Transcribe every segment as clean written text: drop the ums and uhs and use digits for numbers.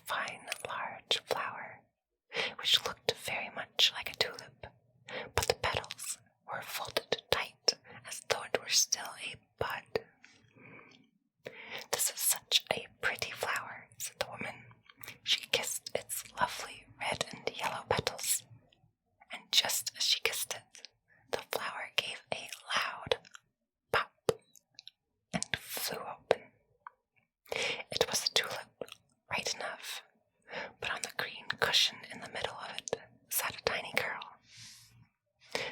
fine, large flower, which looked very much like a tulip, but the petals were folded tight as though it were still a bud. "This is such a pretty flower," said the woman. She kissed its lovely red and yellow petals, and just as she kissed it, the flower gave a loud pop and flew open. It was a tulip, right enough, but on the green cushion in the middle of it sat a tiny girl.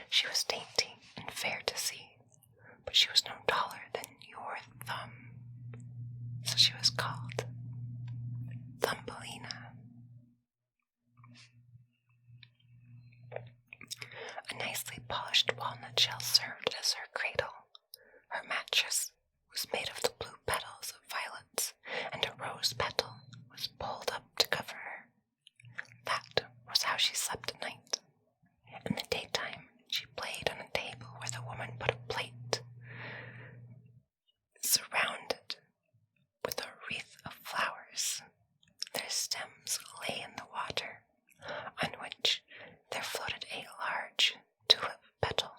She was dainty and fair to see, but she was no taller than your thumb, so she was called Thumbelina. A nicely polished walnut shell served as her cradle. Her mattress was made of the blue petals of violets, and a rose petal was pulled up to cover her. That was how she slept at night. In the daytime, she played on a table where the woman put a plate surrounded with a wreath of flowers. Their stems lay in the water, on which there floated a large tulip petal.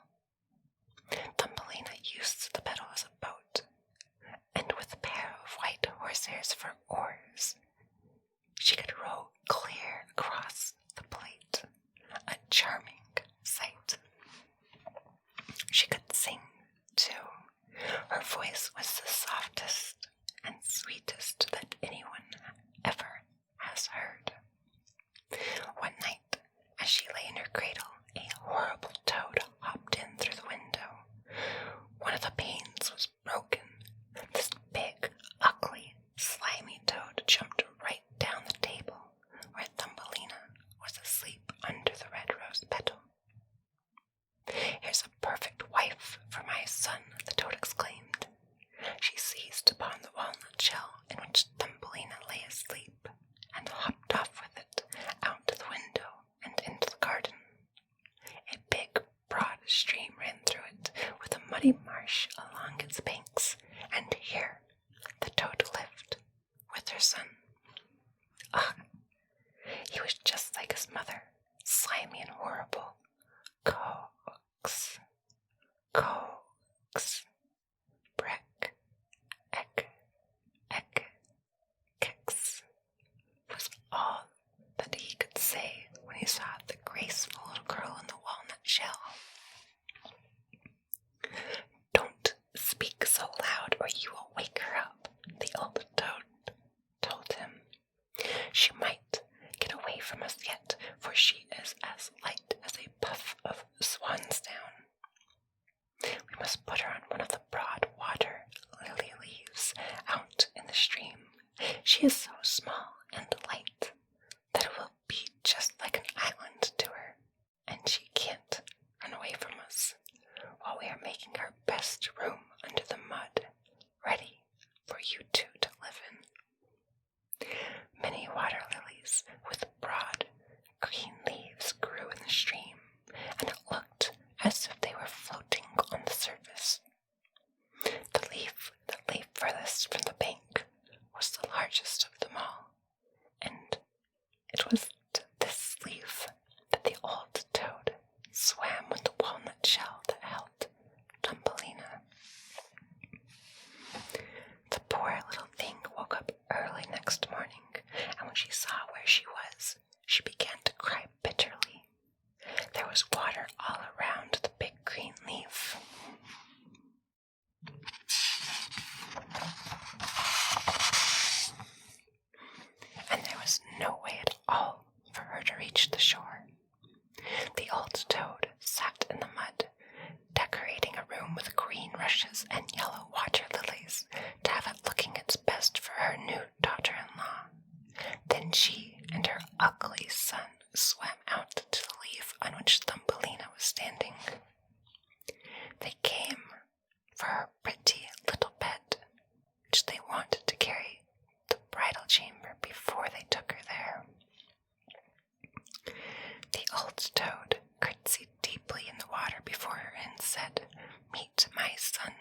Thumbelina used the petal as a boat, and with a pair of white horsehairs for oars, she could row clear across the plate, a charming sight. She could sing, too. Her voice was the softest and sweetest that anyone ever has heard. One night, as she lay in her cradle, a horrible toad hopped in through the window. One of the panes was broken. This big, ugly, slimy toad jumped right down the table where Thumbelina was asleep under the red rose petal. "Here's a perfect wife for my son," the toad exclaimed. She seized upon the walnut shell in which Thumbelina lay asleep and hopped off with it out the window and into the garden. A big, broad stream ran through it, with a muddy marsh along its banks, and here the toad lived with her son. Ah, he was just like his mother, slimy and horrible. Coax, coax, breck, ek, kicks, was all that he could say when he saw the graceful little girl in the walnut shell. "Don't speak so loud or you will wake her up," the old toad told him. "She might get away from us yet, for she is as light as a puff of swan's down. We must put her on one of the broad water lily leaves out in the stream. She is so small and light that it will be just like an island to her, and she can't run away from us while we are making her best room under the mud, ready for you two to live in." Many water lilies with broad green leaves grew in the stream, and it looked as if they were floating on the surface. The leaf that lay furthest from the bank was the largest of them all, and it was to this leaf that the old toad swam with the walnut shell that held Thumbelina. The poor little thing woke up early next morning, and when she saw where she was, she began to cry bitterly. There was water all around the big green leaf. And there was no way at all for her to reach the shore. The old toad sat in the mud, decorating a room with green rushes and yellow water lilies to have it looking its best for her new daughter-in-law. Then she and her ugly son swam out to the leaf on which Thumbelina was standing. They came for her pretty little bed, which they wanted to carry to the bridal chamber before they took her there. The old toad curtsied deeply in the water before her and said, "Meet my son.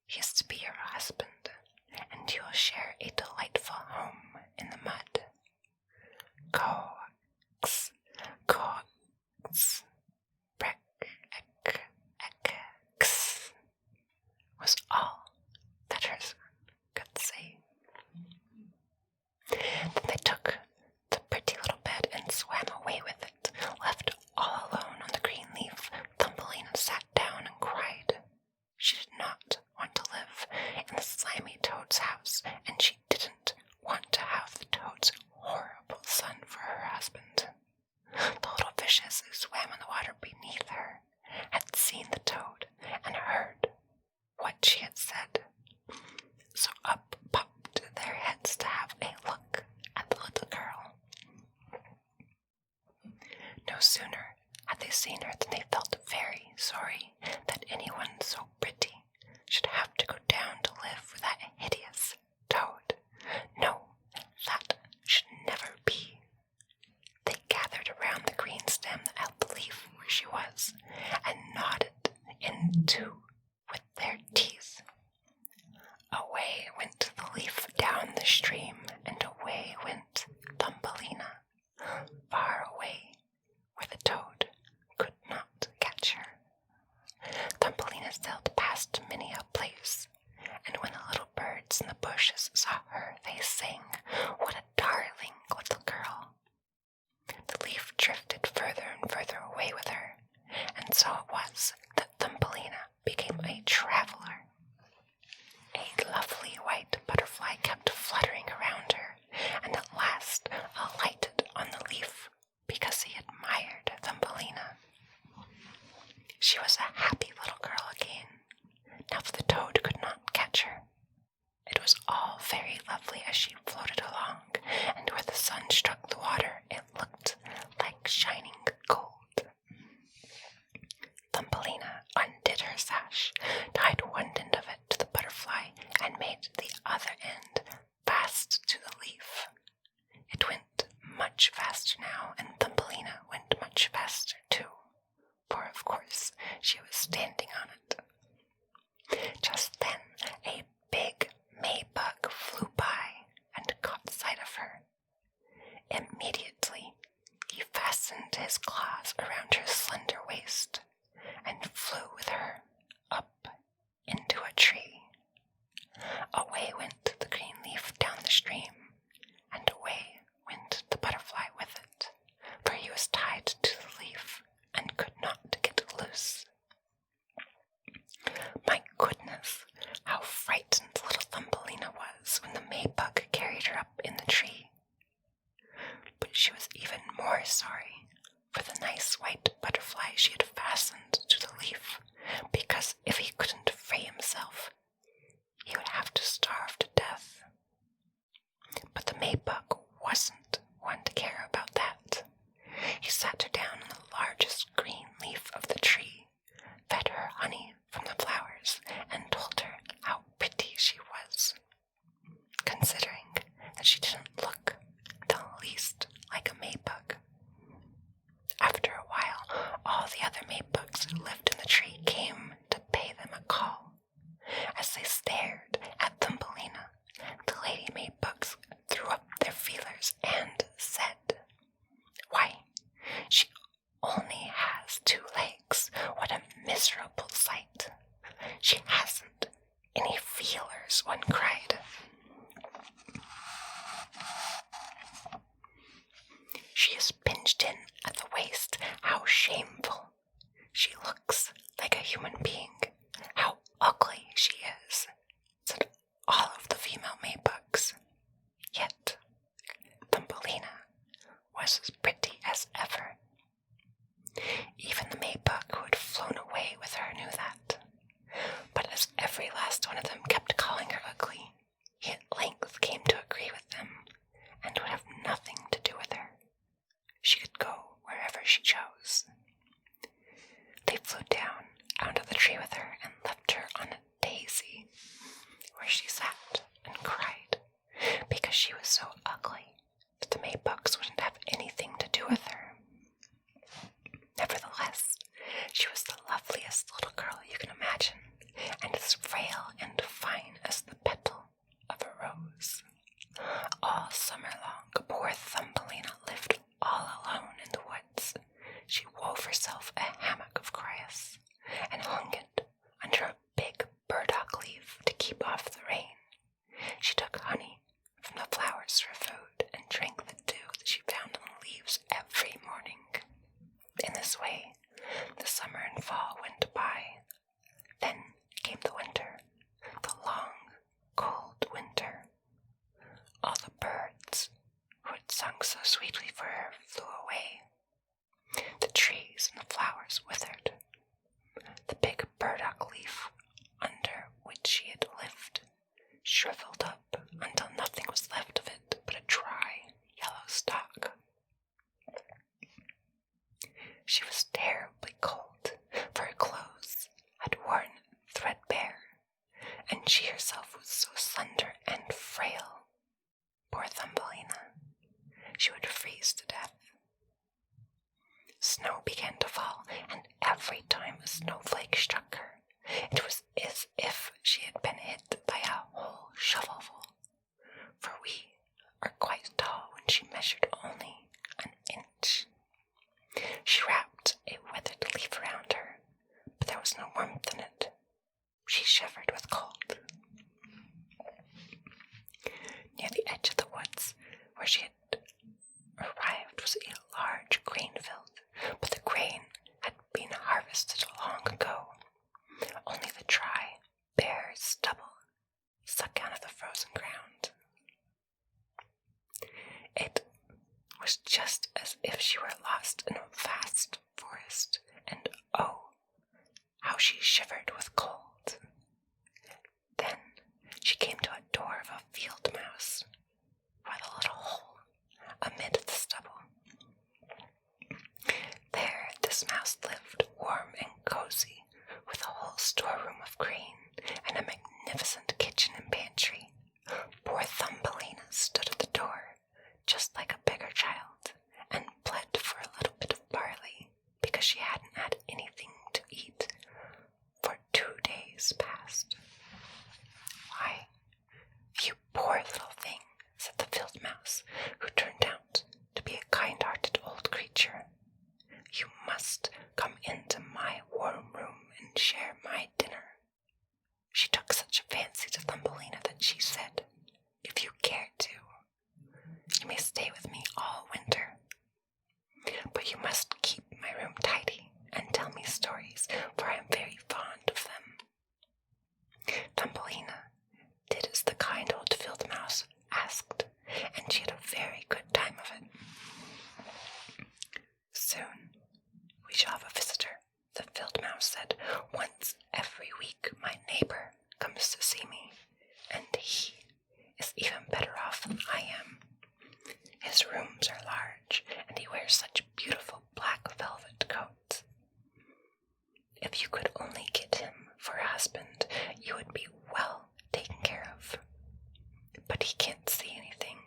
He is to be your husband, and you will share a delightful home in the mud." sooner had they seen her than they felt very sorry that anyone so pretty should have to go down to live with that hideous toad. No, that should never be. They gathered around the green stem that held the leaf where she was, and gnawed it in two with their teeth. Away went the leaf down the stream, and away went Thumbelina, far away, where the toad could not catch her. Thumbelina sailed past many a place, and when the little birds in the bushes saw her, they sang, "What a darling little girl!" The leaf drifted further and further away with her, and so it was that Thumbelina became a traveler. A lovely white butterfly kept fluttering around her, and at last alighted on the leaf because he admired Thumbelina. She was a happy little girl again, now that the toad could not catch her. It was all very lovely as she floated along, and where the sun struck the water, it looked like shining gold. Thumbelina undid her sash, tied one end of it to the butterfly, and made the other end fast to the leaf. It went much faster now, and Thumbelina went much faster too, for of course she was standing on it. Just then a big May-bug flew by and caught sight of her. Immediately he fastened his claws around her slender waist and flew with her up into a tree. Away went the green leaf down the stream, and away went the butterfly with it, for he was tied to the leaf and could not get loose. My goodness, how frightened little Thumbelina was when the May-bug carried her up in the tree. But she was even more sorry for the nice white butterfly she had fastened to the leaf, because if he couldn't free himself, he would have to starve to death. But the May-bug wasn't one to care about that. He sat her down on the largest green leaf of the tree, fed her honey from the flowers, and told her how pretty she was, considering that she didn't look the least like a May-bug. After a while, all the other May-bugs who lived in the tree came to pay them a call. As they stared at Thumbelina, the lady May-bugs threw up their feelers and said, "Why, she only has 2 legs. What a miserable sight. She hasn't any feelers," one cried. "She is pinched in at the waist. How shameful. She looks like a human being. How ugly she is," said all of the female May-bugs. Yet Thumbelina was as pretty as ever. Even the May-bug who had flown away with her knew that. But as every last one of them kept calling her ugly, he at length came to agree with them, and would have nothing to do with her. She could go wherever she chose. They flew down out of the tree with her and left her on a daisy, where she sat and cried, because she was so ugly that the May-bugs wouldn't have anything to do with her. Nevertheless, she was the loveliest little girl you can imagine, and as frail and fine as the petal of a rose. All summer long, poor Thumbelina lived all alone in the woods. She wove herself a hammock of grass, and hung it under a big burdock leaf to keep off the rain. She took honey from the flowers for food, and drank the dew that she found on the leaves every morning. In this way, the summer and fall went by. Then came the winter, the long, cold winter. All the birds who had sung so sweetly for her flew away. The trees and the flowers withered. The big burdock leaf under which she had lived shriveled up until nothing was left of it but a dry, yellow stalk. and she herself was so slender and frail. Poor Thumbelina. She would freeze to death. Snow began to fall, and every time a snowflake struck her, it was as if she had been hit by a whole shovelful, for we are quite tall when she measured only an inch. She wrapped a withered leaf around her, but there was no warmth in it. She shivered with cold. Near the edge of the woods, where she had arrived, was a large grain field, but the grain had been harvested long ago. Only the dry, bare stubble stuck out of the frozen ground. It was just as if she were lost in a vast forest, and oh, how she shivered with cold. Then she came to a door of a field mouse, with a little hole amid the stubble. There this mouse lived, warm and cozy, with a whole storeroom of grain and a magnificent kitchen and pantry. Poor Thumbelina stood at the door, just like a beggar child, and pled for a little bit of barley, because she hadn't had anything to eat for 2 days past. Why, you poor little thing, said the field mouse, who turned out to be a kind-hearted old creature. You must come into my warm room and share my dinner. She took such a fancy to Thumbelina that she said, if you care to, you may stay with me all winter. But you must keep my room tidy and tell me stories, for I am very fond of them. Thumbelina did as the kind old field mouse asked, and she had a very good time of it. Soon we shall have a visitor, the field mouse said. Once every week my neighbor comes to see me, and he is even better off than I am. His rooms are large, and he wears such beautiful black velvet coats. If you could only get him for a husband, you would be well taken care of. But he can't see anything.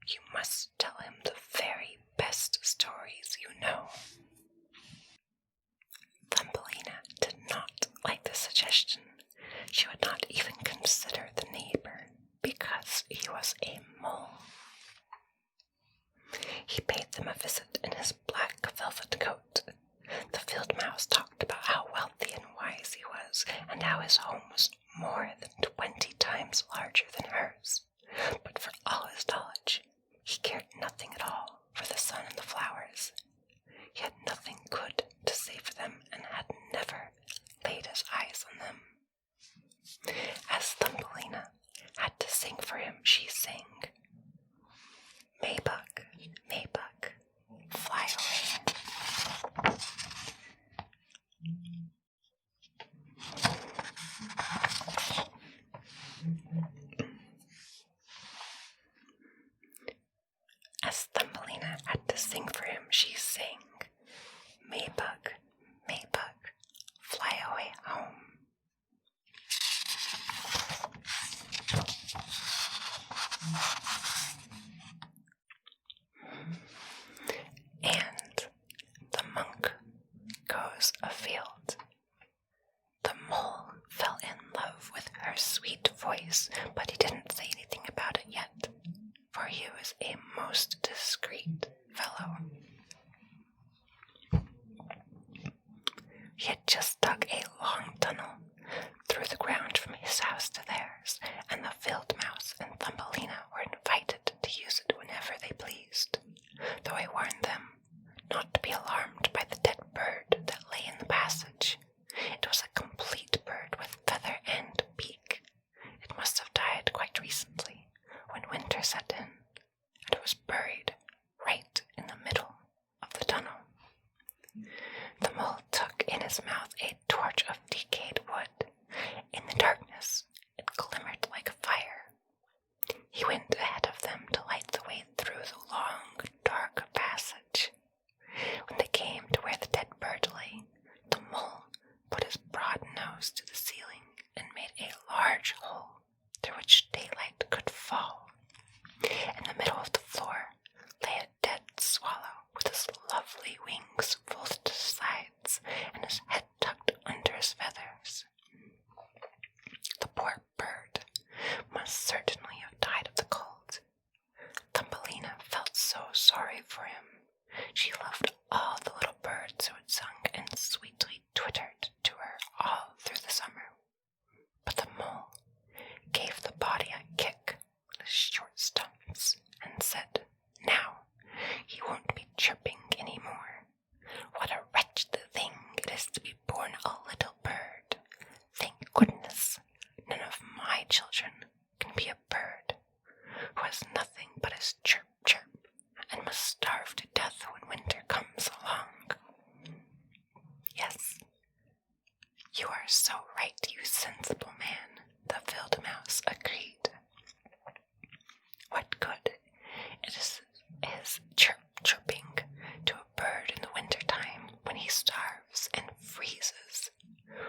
You must tell him the very best stories you know. Thumbelina did not like the suggestion. She would not even consider the neighbor, because he was a mole. He paid them a visit in his black velvet coat. The field mouse talked about how wealthy and wise he was, and how his home was more than 20 times larger than hers. But for all his knowledge, he cared nothing at all for the sun and the flowers. He had nothing good to say for them, and had never laid his eyes on them. As Thumbelina had to sing for him, she sang, Maybuck, Maybuck, fly away. As Thumbelina had to sing for him, she sang, Maybuck, Maybuck, fly away home. And the monk goes afield. The mole fell in love with her sweet voice, but he didn't say anything about it yet, for he was a most discreet fellow. He had just dug a long tunnel through the ground from his house to theirs, and the field mouse and Thumbelina were invited to use it whenever they pleased, though I warned them not to be alarmed by the dead bird that lay in the passage. It was a complete bird with feather and beak. It must have died quite recently, when winter set in, and it was buried right in the middle of the tunnel. The mole took in his mouth a torch of decayed wood. In the darkness, it glimmered like fire. He went sorry for him. She loved all the little birds who had sung and sweetly twittered to her all through the summer. But the mole gave the body a kick with his short stumps and said, "Now he won't be chirping any more. What a wretched thing it is to be born a little bird. Thank goodness none of my children can be a bird who has nothing but his chirp chirp and must starve to death when winter comes along." "Yes, you are so right, you sensible man," the field mouse agreed. "What good it is chirping to a bird in the winter time when he starves and freezes?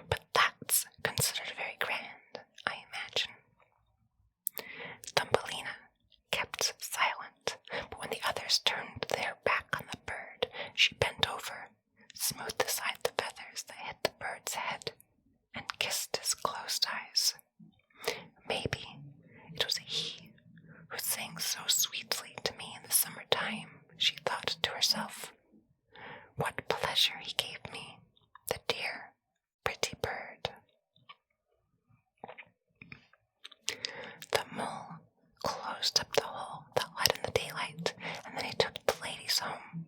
But that's considered very grand, I imagine." Thumbelina kept silent, but when the others turned their back on the bird, she bent over, smoothed aside the feathers that hit the bird's head, and kissed his closed eyes. Maybe it was he who sang so sweetly to me in the summertime, she thought to herself. What pleasure he gave me, the dear, pretty bird. The mole closed up the hole that let in the daylight, and then he took the ladies home.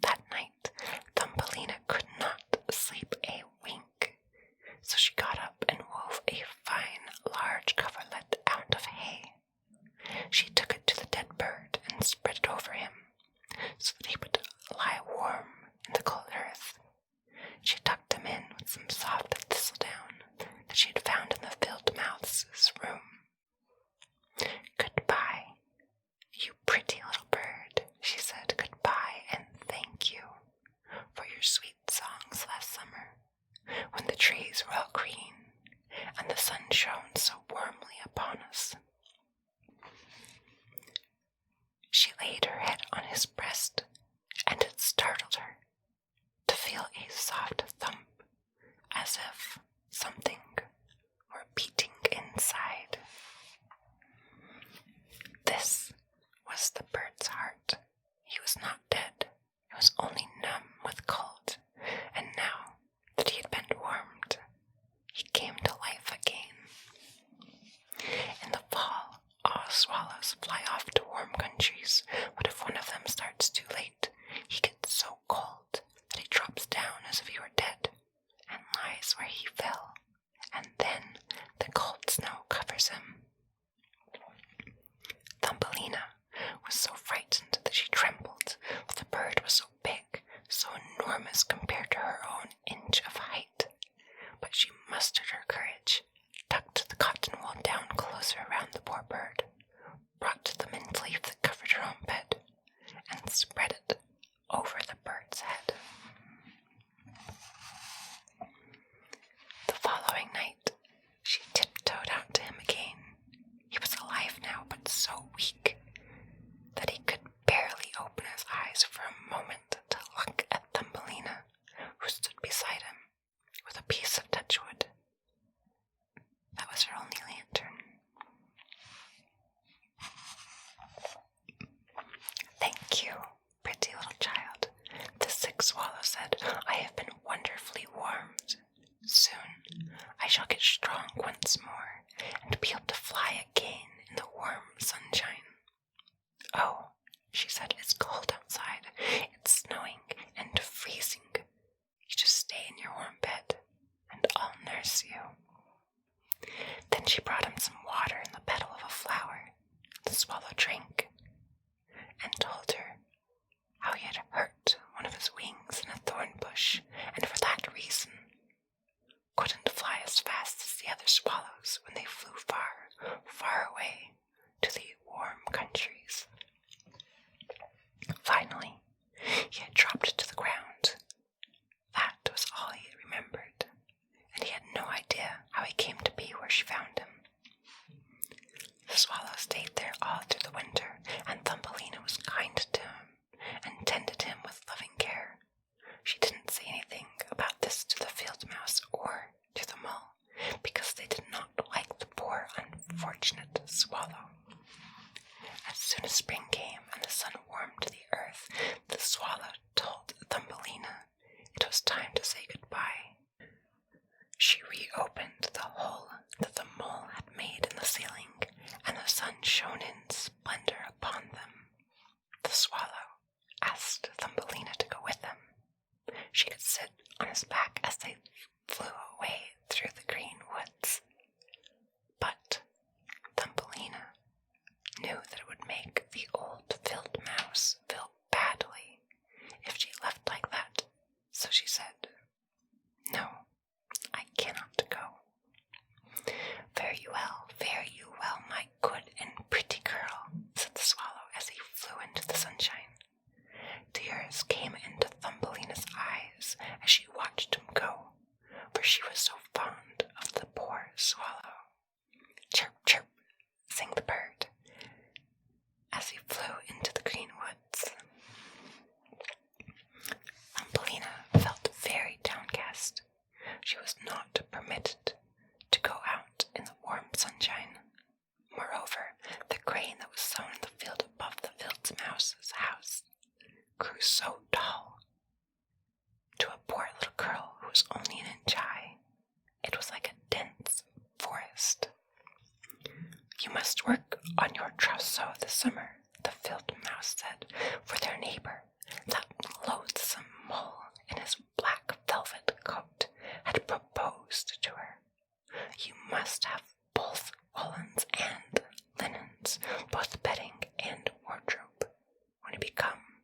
That night, Thumbelina could not sleep a wink, so she got up and wove a fine, large coverlet out of hay. She took it to the dead bird and spread it over him, so that he would lie warm in the cold earth. She tucked him in with some soft thistledown that she had found in the field mouse's room. "Goodbye, you pretty little bird," she said. "Goodbye, and thank you for your sweet songs last summer, when the trees were all green and the sun shone so warmly upon us." She laid her head on his breast, and it startled her to feel a soft thump, as if something were beating inside. This was the bird's heart. He was not dead. It was only numb with cold, and now that he had been warmed, he came to life again. In the fall, all swallows fly off to warm countries, but if one of them starts too late, he gets so cold that he drops down as if he were dead, and lies where he fell, and then the cold snow covers him. Thumbelina was so frightened that she trembled, for the bird was so big, so enormous compared to her own inch of height. But she mustered her courage, tucked the cotton wool down closer around the poor bird, brought the mint leaf that covered her own bed, and spread it over the bird's head. The following night, she tiptoed out to him again. He was alive now, but so weak that he could barely open his eyes for a moment to look at Thumbelina, who stood beside him with a piece of touchwood. That was her only lantern. "Thank you, pretty little child," the sick swallow said. "I have been wonderfully warmed. Soon I shall get strong once more and be able to fly again in the warm sunshine." "Oh," she said, "it's cold outside. It's snowing and freezing. You just stay in your warm bed and I'll nurse you." Then she brought him some water in the petal of a flower. The swallow drank and told her how he had hurt one of his wings in a thorn bush, and for that reason couldn't fly as fast as the other swallows when they flew far, far house grew so tall. To a poor little girl who was only an inch high, it was like a dense forest. "You must work on your trousseau this summer," the field mouse said, for their neighbor, that loathsome mole in his black velvet coat, had proposed to her. "You must have both woolens and linens, both bedding and wardrobe, when you become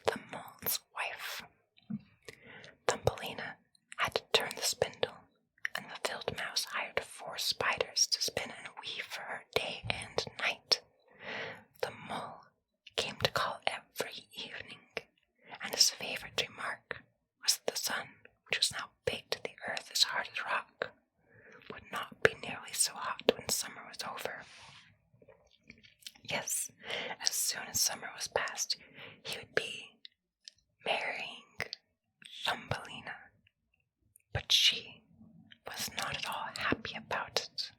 the mole's wife." Thumbelina had to turn the spindle, and the field mouse hired 4 spiders to spin and weave for her day and night. The mole came to call every evening, and his favorite remark was that the sun, which was now baked to the earth as hard as rock, would not be nearly so hot when summer was over. Yes, as soon as summer was past, he would be marrying Thumbelina. But she was not at all happy about it,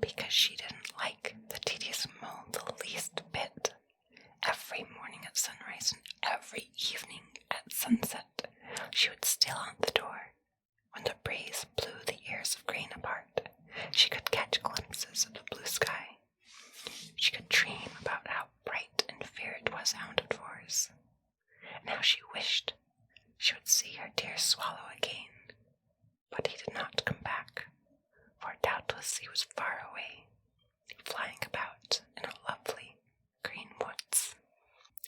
because she didn't like the tedious mole the least bit. Every morning at sunrise and every evening at sunset, she would steal out the door. When the breeze blew the ears of grain apart, she could catch glimpses of the blue sky. She could dream about how bright and fair it was out of doors, and how she wished she would see her dear swallow again. But he did not come back, for doubtless he was far away, flying about in a lovely green woods.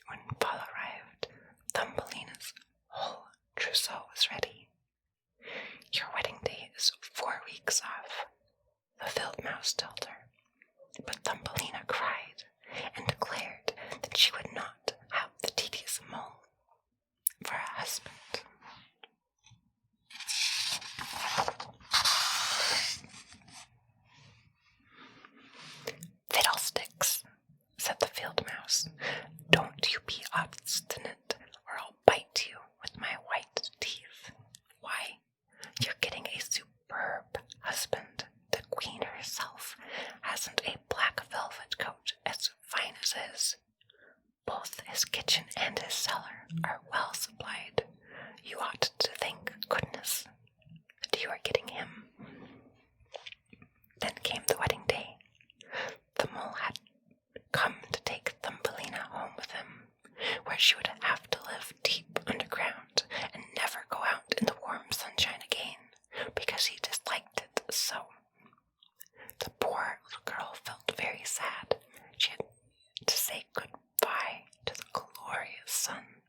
When fall arrived, Thumbelina's whole trousseau was ready. "Your wedding day is 4 weeks off," the field mouse told her. But Thumbelina cried and declared that she would not have the tedious mole for a husband. "Fiddlesticks," said the field mouse. "Don't you be obstinate, or I'll bite you with my white teeth. Why, you're getting a superb husband. The queen herself hasn't a black velvet coat as fine as his. Both his kitchen and his cellar are well supplied. You ought to thank goodness that you are getting him." Then came the wedding day. The mole had come to take Thumbelina home with him, where she would have to live deep underground and never go out in the warm sunshine again, because he disliked it so. The poor little girl felt very sad. She had to say goodbye to the glorious sun,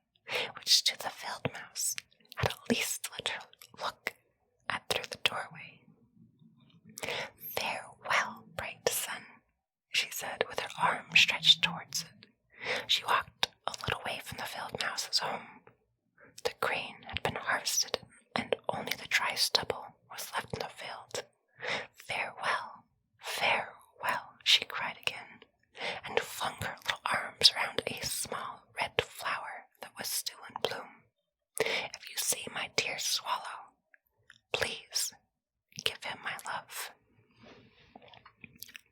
which to the field mouse had at least let her look at through the doorway. "Farewell, bright sun," she said, with her arm stretched towards it. She walked a little way from the field mouse's home. The grain had been harvested, and only the dry stubble was left in the field. "Farewell, farewell," she cried again, and flung her little arms around a small red flower that was still in bloom. "If you see my dear swallow, please give him my love."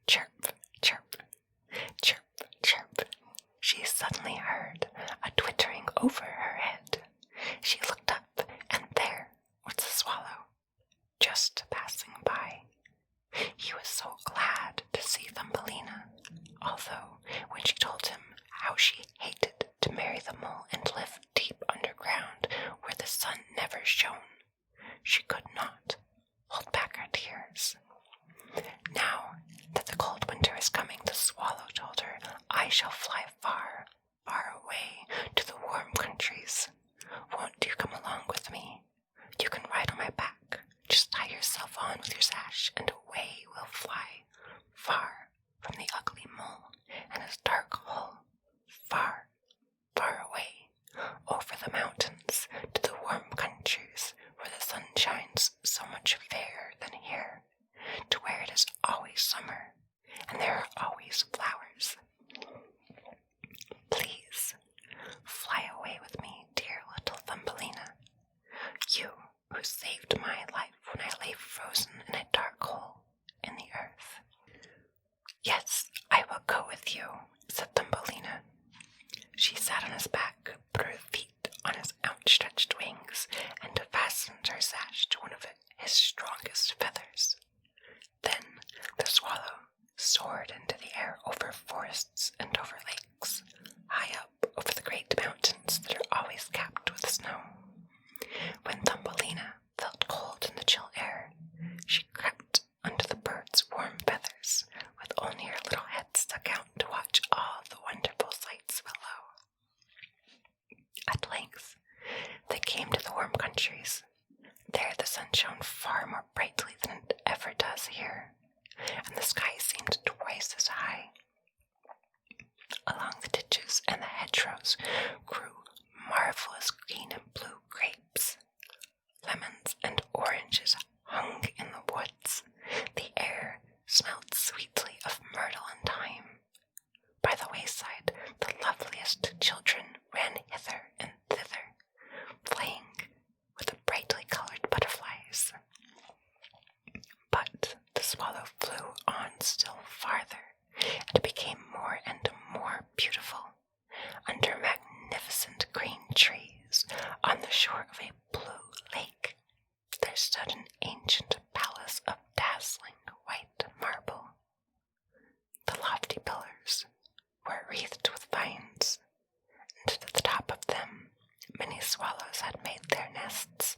Chirp, chirp, chirp, chirp. She suddenly heard a twittering over her head. She looked up, and there was the swallow, just passing by. He was so glad to see Thumbelina, although when she told him how she hated to marry the mole and live deep underground where the sun never shone, she could not hold back her tears. Now that the cold winter is coming, the swallow told her, "I shall fly far, far away to the warm countries. Won't you come along with me? You can ride on my back. Just tie yourself on with your sash, and away we'll fly, far from the ugly mole and his dark hole, far, far away, over the mountains to the warm countries where the sun shines they came to the warm countries. There the sun shone far more brightly than it ever does here, and the sky seemed twice as high. Along the ditches and the hedgerows grew marvelous green and blue grapes. Lemons and oranges hung in the woods. The air smelled sweetly of myrtle and thyme. By the wayside, the loveliest children ran hither and thither, playing with the brightly colored butterflies. But the swallow flew on still farther, and became more and more beautiful. Under magnificent green trees, on the shore of a blue lake, there stood an ancient palace of dazzling white marble. The lofty pillars were wreathed with vines, and to the top of them many swallows had made their nests.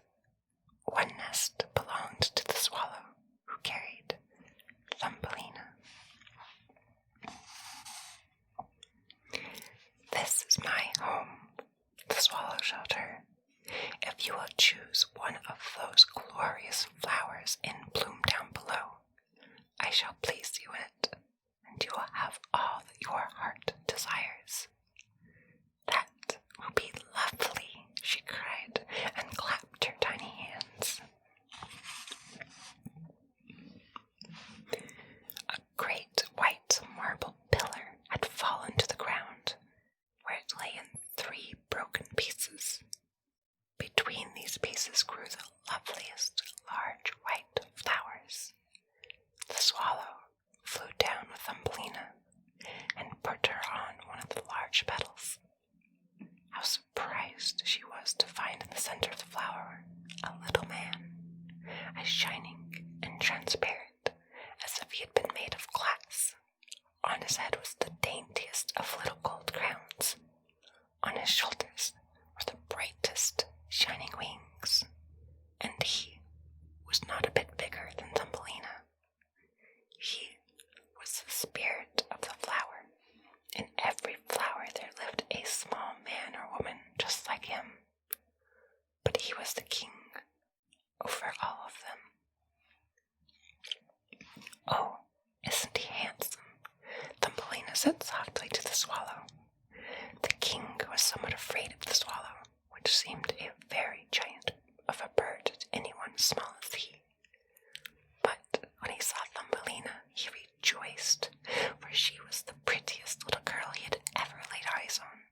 One nest belonged to the swallow who carried Thumbelina. This is my home, the swallow told her. If you will choose one of those glorious flowers in bloom down below, I shall place you in it, and you will have all that your heart desires. That will be lovely, she cried, and clapped her tiny hands. A great white marble pillar had fallen to the ground, where it lay in 3 broken pieces. Between these pieces grew the loveliest large white flowers. The swallow flew down with Thumbelina and put her on one of the large petals. How surprised she was to find in the center of the flower a little man, as shining and transparent as if he had been made of glass. On his head was the daintiest of little gold crowns. On his shoulders were the brightest shining wings, and he was not a bit bigger than Thumbelina. He was the spirit of the flower. In every flower there lived a small man or woman just like him, but he was the king over all of them. "Oh, isn't he handsome?" Thumbelina said softly to the swallow. The king was somewhat afraid of the swallow, which seemed a very giant of a bird to anyone as small as he. But when he saw Thumbelina, he rejoiced, for she was the prettiest little girl he had ever laid eyes on.